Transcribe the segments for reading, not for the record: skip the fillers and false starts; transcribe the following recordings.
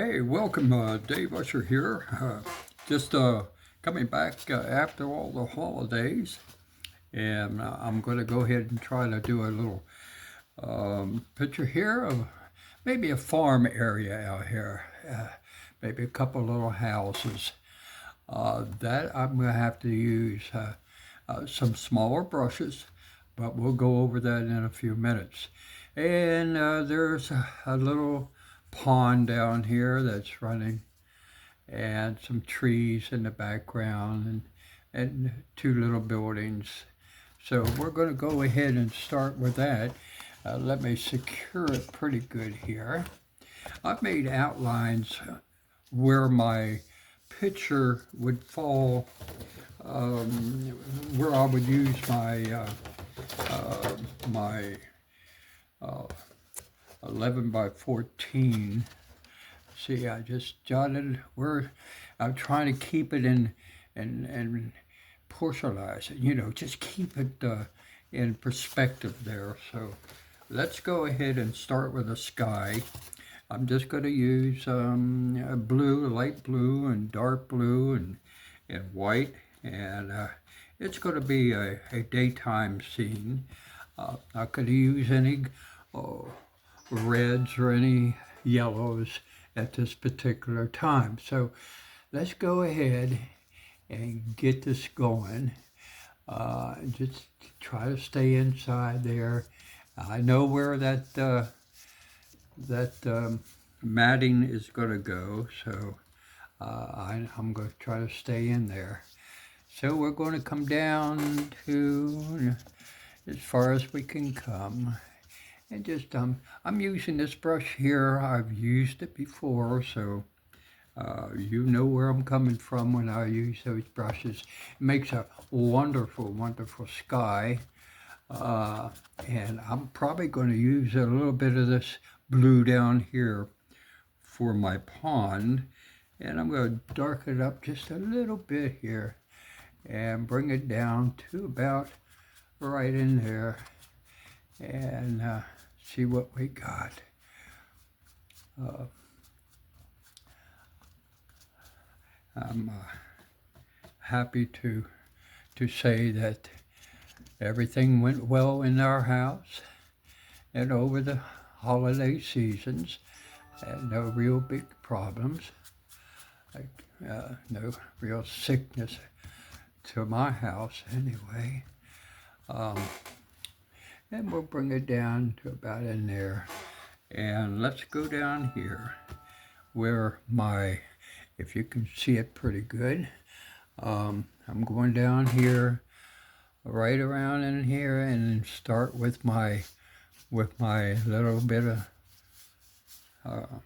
Hey, welcome, Dave Usher here. Just coming back after all the holidays, and I'm going to go ahead and try to do a little picture here of maybe a farm area out here, maybe a couple little houses. That I'm going to have to use some smaller brushes, but we'll go over that in a few minutes. And there's a little pond down here that's running, and some trees in the background, and two little buildings. So we're going to go ahead and start with that. Let me secure it pretty good here. I've made outlines where my picture would fall, um, where I would use my uh, 11 by 14. See, I just jotted where I'm trying to keep it in and portionalize it, just keep it in perspective there. So let's go ahead and start with the sky. I'm just going to use blue, light blue, and dark blue, and white, and it's going to be a daytime scene. Not going to use any uh, reds or any yellows at this particular time. So let's go ahead and get this going. Just try to stay inside there. I know where that matting is going to go, so I'm going to try to stay in there. So we're going to come down to as far as we can come. And just I'm using this brush here. I've used it before, so you know where I'm coming from when I use those brushes. It makes a wonderful, wonderful sky. And I'm probably going to use a little bit of this blue down here for my pond. And I'm going to darken it up just a little bit here and bring it down to about right in there. And see what we got. I'm happy to say that everything went well in our house and over the holiday seasons. And no real big problems, like no real sickness to my house anyway. And we'll bring it down to about in there. And let's go down here where if you can see it pretty good, I'm going down here, right around in here, and start with my little bit of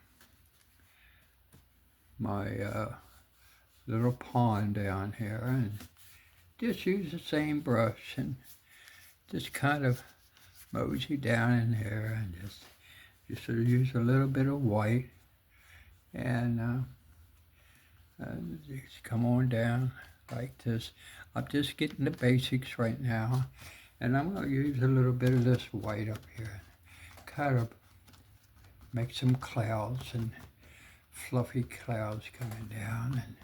my little pond down here, and just use the same brush and just kind of mosey down in there, and just sort of use a little bit of white, and just come on down like this. I'm just getting the basics right now, and I'm going to use a little bit of this white up here, kind of make some clouds and fluffy clouds coming down, and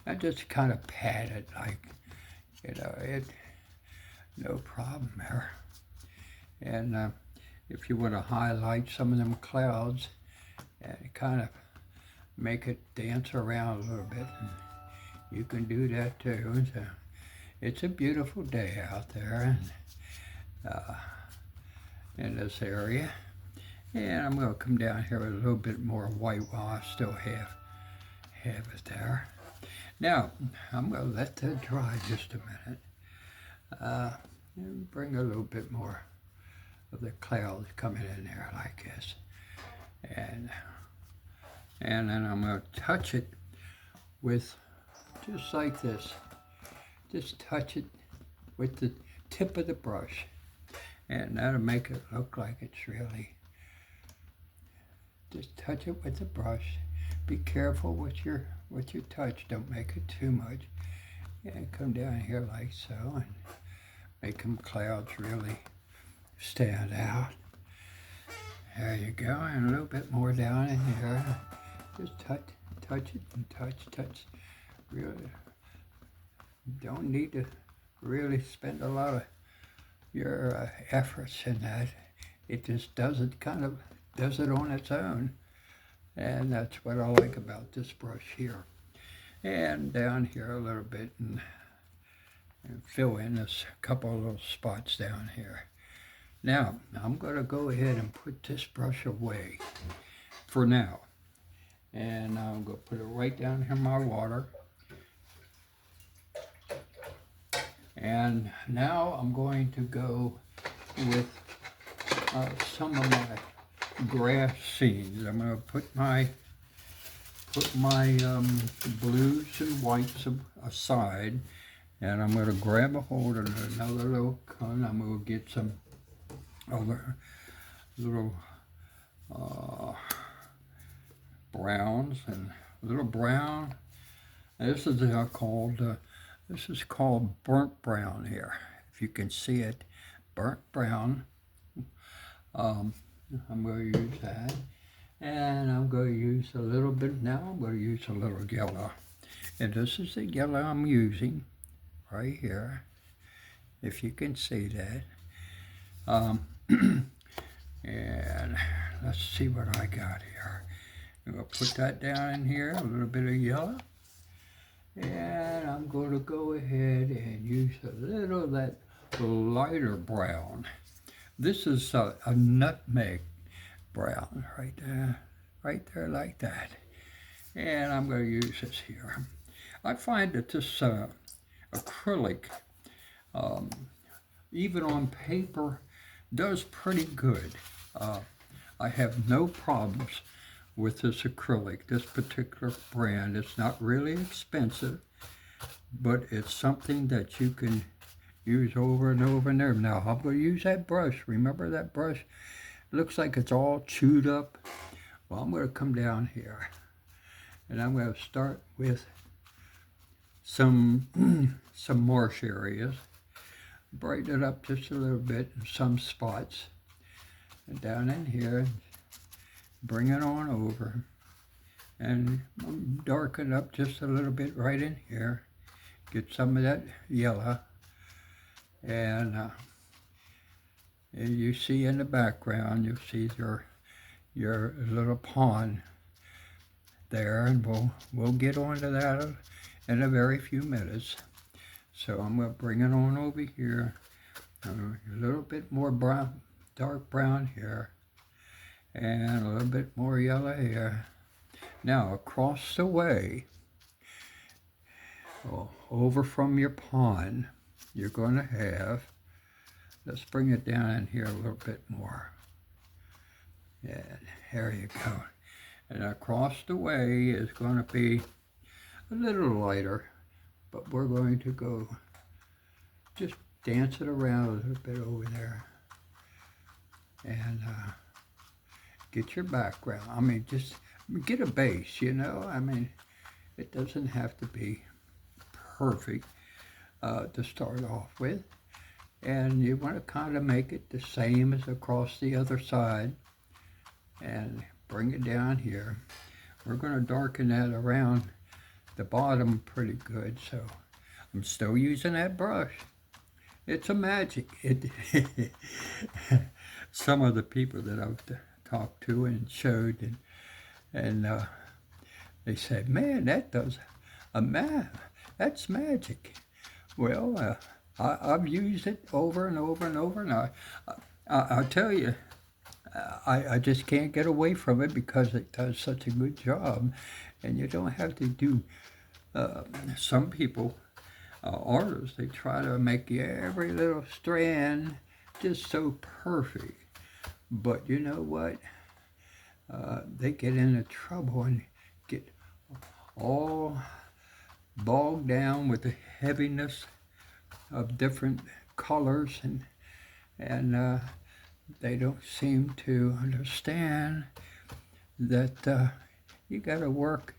I just kind of pat it like, it no problem there. And if you want to highlight some of them clouds and kind of make it dance around a little bit, you can do that too. So it's a beautiful day out there in this area. And I'm going to come down here with a little bit more white while I still have it there. Now, I'm going to let that dry just a minute. And bring a little bit more of the clouds coming in there like this. And then I'm going to touch it with, just like this. Just touch it with the tip of the brush. And that'll make it look like it's really, just touch it with the brush. Be careful with your touch. Don't make it too much. And come down here like so, and make them clouds really stand out. There you go, and a little bit more down in here. Just touch it and touch. Really, don't need to really spend a lot of your efforts in that. It just does it on its own. And that's what I like about this brush here. And down here a little bit and fill in this couple of little spots down here. Now, I'm going to go ahead and put this brush away for now. And I'm going to put it right down here in my water. And now I'm going to go with some of my grass seeds. I'm going to put my blues and whites aside, and I'm going to grab a hold of another little cone. I'm going to get some other little browns and little brown. This is called burnt brown here. If you can see it, burnt brown. I'm going to use that. And I'm going to use a little bit, now I'm going to use a little yellow. And this is the yellow I'm using right here, if you can see that. And let's see what I got here. I'm going to put that down in here, a little bit of yellow. And I'm going to go ahead and use a little of that lighter brown. This is a nutmeg brown right there like that. And I'm going to use this here. I find that this acrylic, even on paper, does pretty good. I have no problems with this acrylic, this particular brand. It's not really expensive, but it's something that you can use over and over and over. Now, I'm going to use that brush. Remember that brush? It looks like it's all chewed up. Well, I'm going to come down here, and I'm going to start with some marsh areas. Brighten it up just a little bit in some spots. And down in here, bring it on over. And darken up just a little bit right in here. Get some of that yellow. And you see in the background, you'll see your little pond there, and we'll get onto that in a very few minutes. So I'm going to bring it on over here, a little bit more brown, dark brown here, and a little bit more yellow here. Now across the way, over from your pond, you're going to have, let's bring it down in here a little bit more. Yeah, there you go. And across the way is going to be a little lighter, but we're going to go just dance it around a little bit over there. And get your background. I mean, just get a base, you know. I mean, it doesn't have to be perfect to start off with. And you want to kind of make it the same as across the other side. And bring it down here. We're going to darken that around the bottom pretty good. So I'm still using that brush. It's a magic. Some of the people that I've talked to and showed, and they said, "Man, that does that's magic." Well, I've used it over and over and over, and I'll tell you, I just can't get away from it because it does such a good job. And you don't have to do, some people, artists, they try to make every little strand just so perfect. But you know what? They get into trouble and get all bogged down with the heaviness of different colors, and they don't seem to understand that you got to work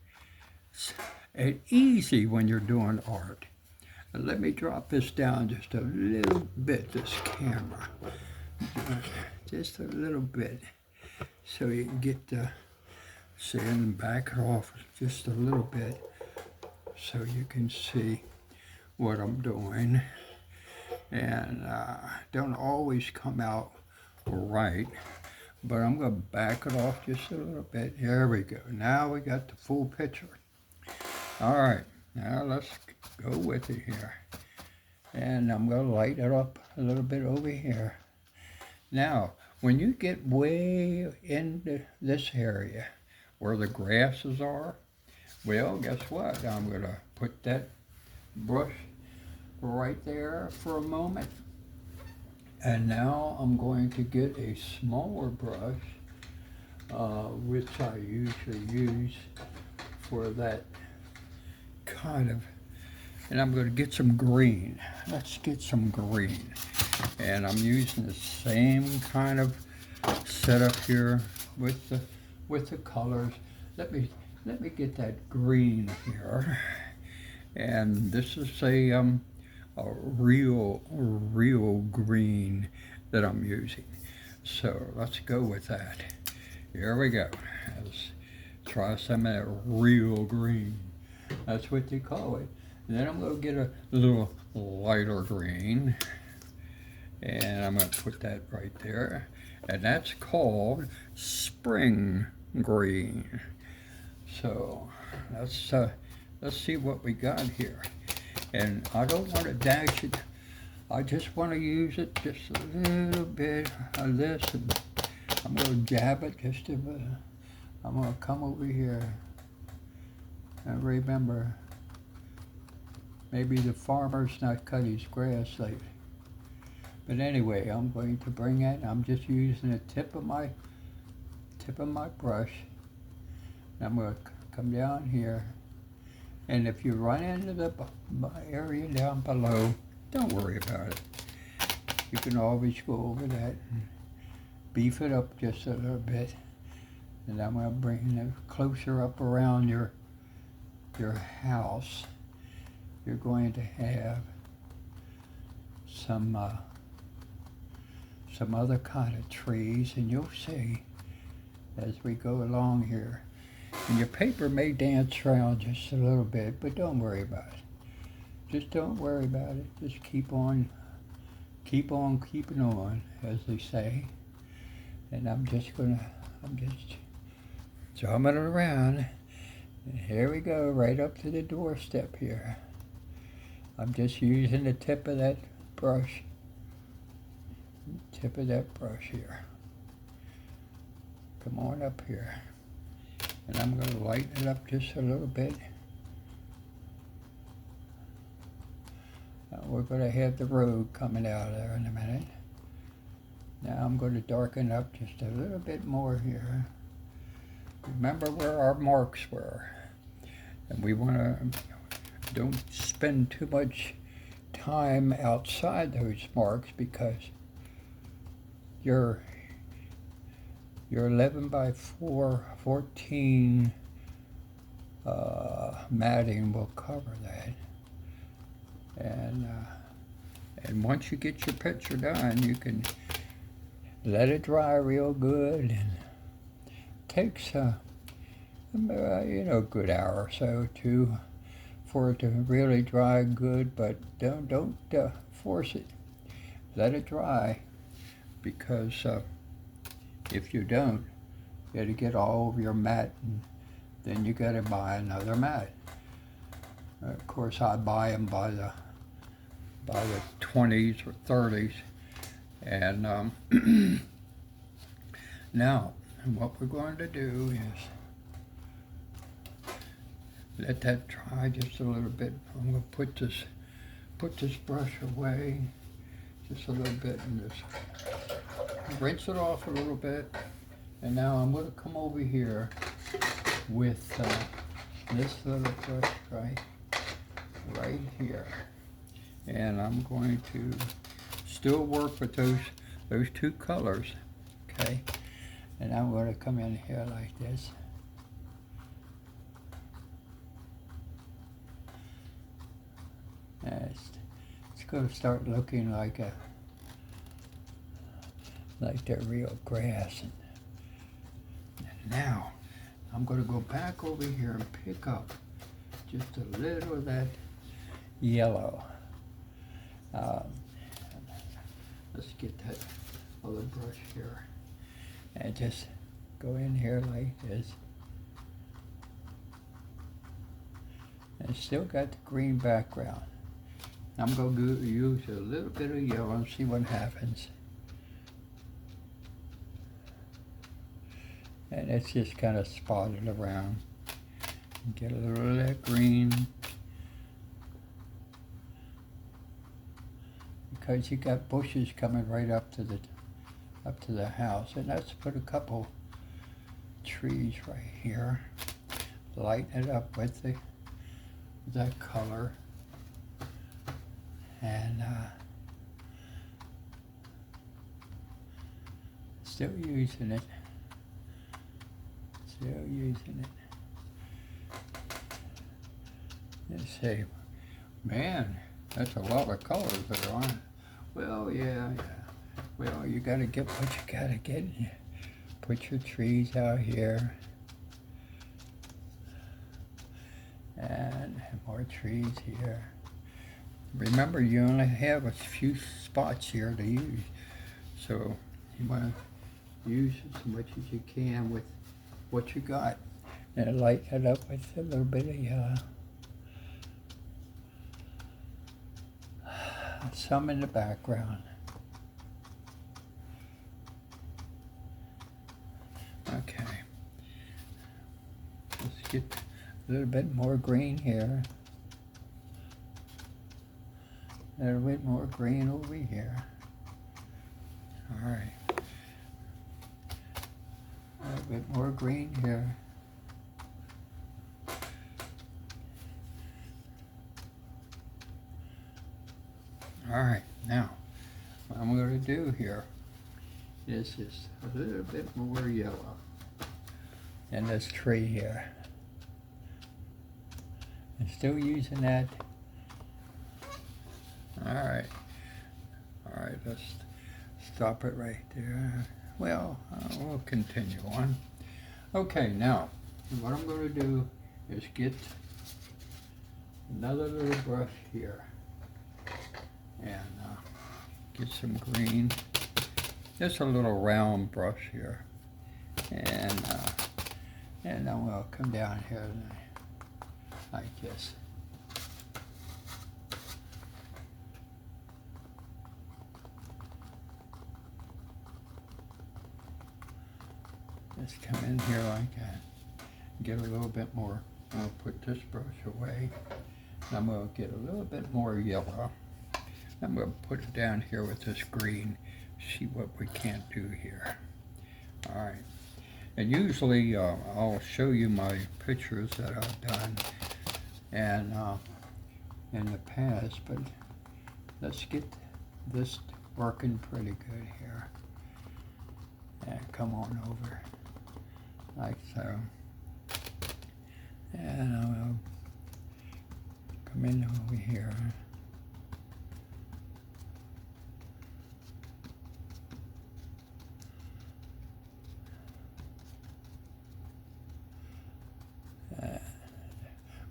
easy when you're doing art. Let me drop this down just a little bit, this camera, just a little bit, so you can get See, and back it off just a little bit so you can see what I'm doing. And don't always come out right, but I'm going to back it off just a little bit. There we go. Now we got the full picture. All right, now let's go with it here. And I'm going to light it up a little bit over here. Now, when you get way into this area where the grasses are, well, guess what? I'm going to put that brush right there for a moment. And now I'm going to get a smaller brush, which I usually use for that kind of, and I'm going to get some green. Let's get some green. And I'm using the same kind of setup here with the colors. Let me get that green here. And this is a real green that I'm using. So let's go with that. Here we go. Let's try some of that real green. That's what they call it. And then I'm going to get a little lighter green. And I'm going to put that right there. And that's called spring green. So let's see what we got here. And I don't want to dash it. I just want to use it just a little bit of this. And I'm going to jab it just a bit. I'm going to come over here. And remember, maybe the farmer's not cut his grass lately. But anyway, I'm going to bring it. I'm just using the tip of my brush. I'm going to come down here. And if you run into the area down below, don't worry about it. You can always go over that and beef it up just a little bit. And I'm going to bring it closer up around your house. You're going to have some other kind of trees, and you'll see as we go along here. And your paper may dance around just a little bit, but don't worry about it. Just don't worry about it. Just keep on keeping on, as they say. And I'm just drumming it around. And here we go, right up to the doorstep here. I'm just using the tip of that brush. Tip of that brush here. Come on up here. And I'm going to lighten it up just a little bit. We're going to have the road coming out there in a minute. Now I'm going to darken up just a little bit more here. Remember where our marks were. And we want to, don't spend too much time outside those marks, because your 11 by 14 matting will cover that. And once you get your picture done, you can let it dry real good, and it takes a good hour or so for it to really dry good. But don't force it. Let it dry, because if you don't, you got to get all over your mat, and then you got to buy another mat. Of course, I buy them by the 20s or 30s. And now, what we're going to do is let that dry just a little bit. I'm going to put this brush away just a little bit, and just rinse it off a little bit. And now I'm going to come over here with this little brush right here. And I'm going to still work with those two colors, okay? And I'm going to come in here like this. And it's going to start looking like the real grass. And now I'm going to go back over here and pick up just a little of that yellow. Let's get that other brush here and just go in here like this. And it's still got the green background. I'm going to use a little bit of yellow and see what happens. And it's just kind of spotted around. Get a little of that green. Because you got bushes coming right up to the house. And let's put a couple trees right here. Lighten it up with that color. And still using it. Still using it. Let's see. Man, that's a lot of colors that are on it. Well, yeah. Well, you gotta get what you gotta get. Put your trees out here. And more trees here. Remember, you only have a few spots here to use. So you want to use as much as you can with what you got. And lighten it up with a little bit of yellow. Some in the background. Okay. Let's get a little bit more green here. A little bit more green over here. All right. A little bit more green here. All right, now what I'm going to do here is just a little bit more yellow in this tree here. I'm still using that. All right, let's stop it right there. Well, we'll continue on. Okay, now what I'm going to do is get another little brush here. And get some green, just a little round brush here, and then we'll come down here like this. Just come in here like that, get a little bit more. I'll put this brush away, and I'm going to get a little bit more yellow. I'm going to put it down here with this green, see what we can't do here. All right. And usually I'll show you my pictures that I've done and in the past, but let's get this working pretty good here. And come on over like so. And I'll come in over here.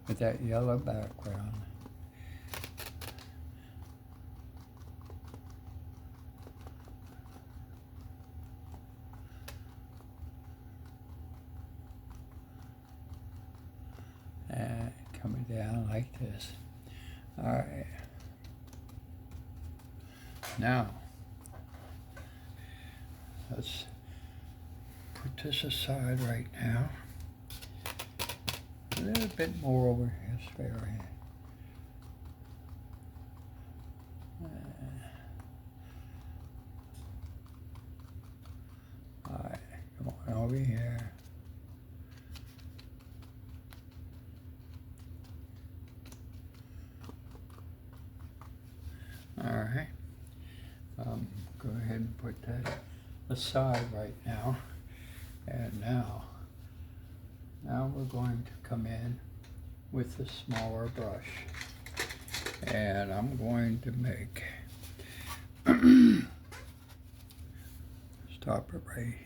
With that yellow background. And coming down like this. All right. Now, let's put this aside right now. A little bit more over here, spare here. All right, come on over here. All right, go ahead and put that aside right now. And now we're going to come in with the smaller brush. And I'm going to make, stop it right here.